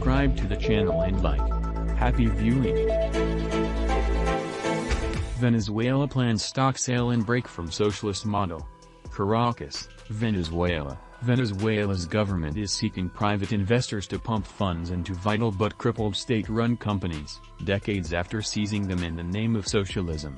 subscribe to the channel and like. Happy viewing. Venezuela plans stock sale and break from socialist model. Caracas, Venezuela. Venezuela's government is seeking private investors to pump funds into vital but crippled state-run companies, decades after seizing them in the name of socialism.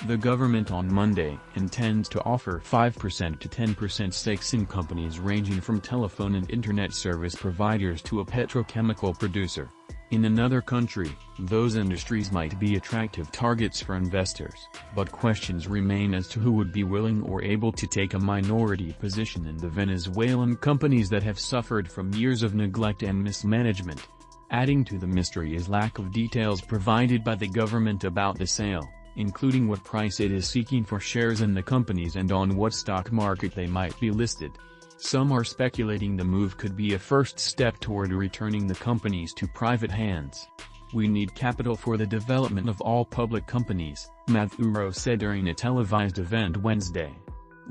The government on Monday intends to offer 5% to 10% stakes in companies ranging from telephone and internet service providers to a petrochemical producer. In another country, those industries might be attractive targets for investors, but questions remain as to who would be willing or able to take a minority position in the Venezuelan companies that have suffered from years of neglect and mismanagement. Adding to the mystery is lack of details provided by the government about the sale, including what price it is seeking for shares in the companies and on what stock market they might be listed. Some are speculating the move could be a first step toward returning the companies to private hands. "We need capital for the development of all public companies," Maduro said during a televised event Wednesday.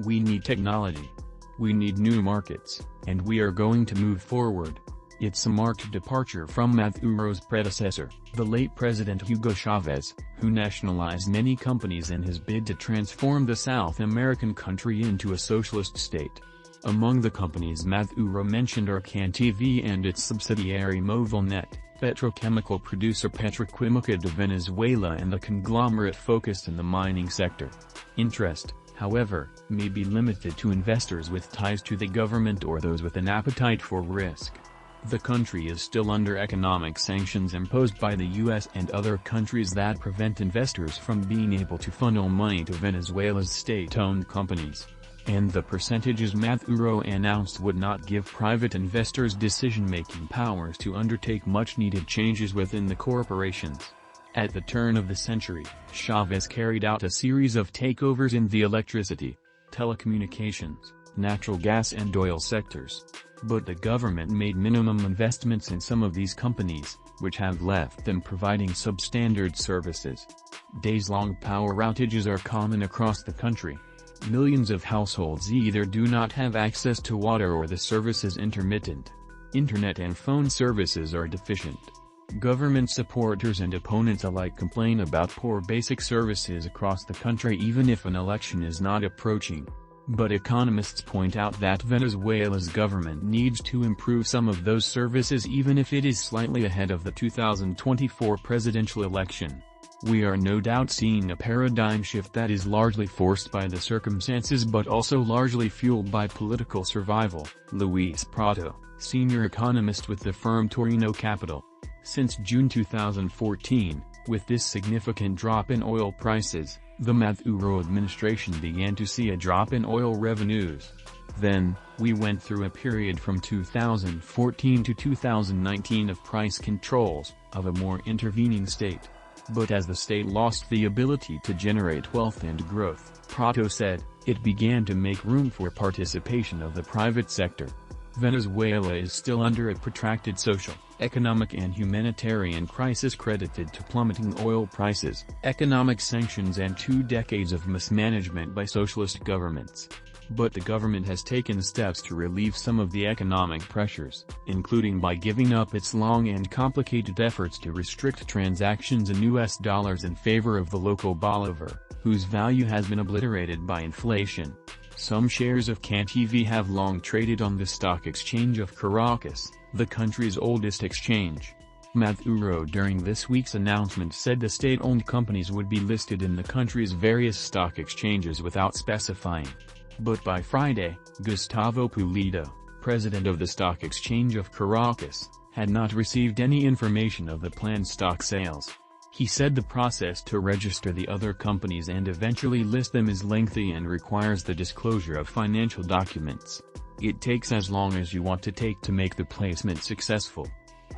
"We need technology. We need new markets, and we are going to move forward." It's a marked departure from Maduro's predecessor, the late President Hugo Chavez, who nationalized many companies in his bid to transform the South American country into a socialist state. Among the companies Maduro mentioned are Kyiv and its subsidiary Movilnet, petrochemical producer Petroquímica de Venezuela, and the conglomerate focused in the mining sector. Interest, however, may be limited to investors with ties to the government or those with an appetite for risk. The country is still under economic sanctions imposed by the U.S. and other countries that prevent investors from being able to funnel money to Venezuela's state-owned companies. And the percentages Maduro announced would not give private investors decision-making powers to undertake much-needed changes within the corporations. At the turn of the century, Chavez carried out a series of takeovers in the electricity, telecommunications, natural gas and oil sectors. But the government made minimum investments in some of these companies, which have left them providing substandard services. Days-long power outages are common across the country. Millions of households either do not have access to water or the service is intermittent. Internet and phone services are deficient. Government supporters and opponents alike complain about poor basic services across the country even if an election is not approaching. But economists point out that Venezuela's government needs to improve some of those services even if it is slightly ahead of the 2024 presidential election. "We are no doubt seeing a paradigm shift that is largely forced by the circumstances but also largely fueled by political survival," Luis Prato, senior economist with the firm Torino Capital. Since June 2014, with this significant drop in oil prices, the Maduro administration began to see a drop in oil revenues. Then, we went through a period from 2014 to 2019 of price controls, of a more intervening state. But as the state lost the ability to generate wealth and growth, Prato said, it began to make room for participation of the private sector. Venezuela is still under a protracted social, economic and humanitarian crisis credited to plummeting oil prices, economic sanctions and 2 decades of mismanagement by socialist governments. But the government has taken steps to relieve some of the economic pressures, including by giving up its long and complicated efforts to restrict transactions in US dollars in favor of the local bolivar, whose value has been obliterated by inflation. Some shares of Kyiv have long traded on the stock exchange of Caracas, the country's oldest exchange. Maduro during this week's announcement said the state-owned companies would be listed in the country's various stock exchanges without specifying. But by Friday, Gustavo Pulido, president of the stock exchange of Caracas, had not received any information of the planned stock sales. He said the process to register the other companies and eventually list them is lengthy and requires the disclosure of financial documents. "It takes as long as you want to take to make the placement successful.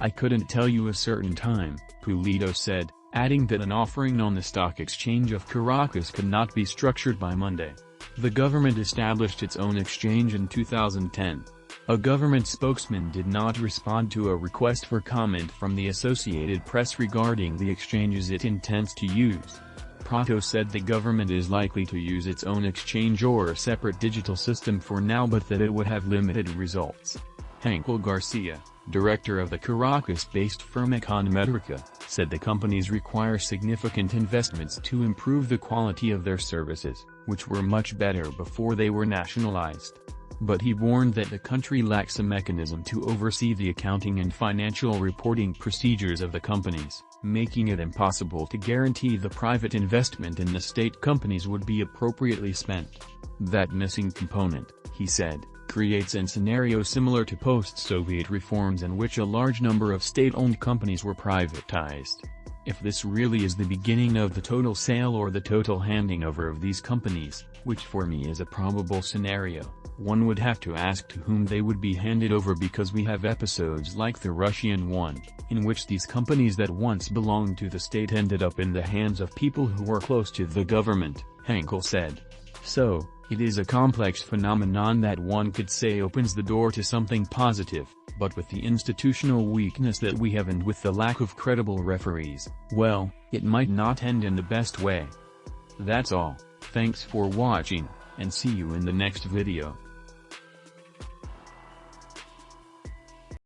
I couldn't tell you a certain time," Pulido said, adding that an offering on the stock exchange of Caracas could not be structured by Monday. The government established its own exchange in 2010. A government spokesman did not respond to a request for comment from the Associated Press regarding the exchanges it intends to use. Prato said the government is likely to use its own exchange or a separate digital system for now but that it would have limited results. Henkel Garcia, director of the Caracas-based firm Econometrica, said the companies require significant investments to improve the quality of their services, which were much better before they were nationalized. But he warned that the country lacks a mechanism to oversee the accounting and financial reporting procedures of the companies, making it impossible to guarantee the private investment in the state companies would be appropriately spent. That missing component, he said, creates a scenario similar to post-Soviet reforms in which a large number of state-owned companies were privatized. If this really is the beginning of the total sale or the total handing over of these companies, which for me is a probable scenario, one would have to ask to whom they would be handed over, because we have episodes like the Russian one, in which these companies that once belonged to the state ended up in the hands of people who were close to the government, Henkel said. So, it is a complex phenomenon that one could say opens the door to something positive, but with the institutional weakness that we have and with the lack of credible referees, well, it might not end in the best way. That's all, thanks for watching, and see you in the next video.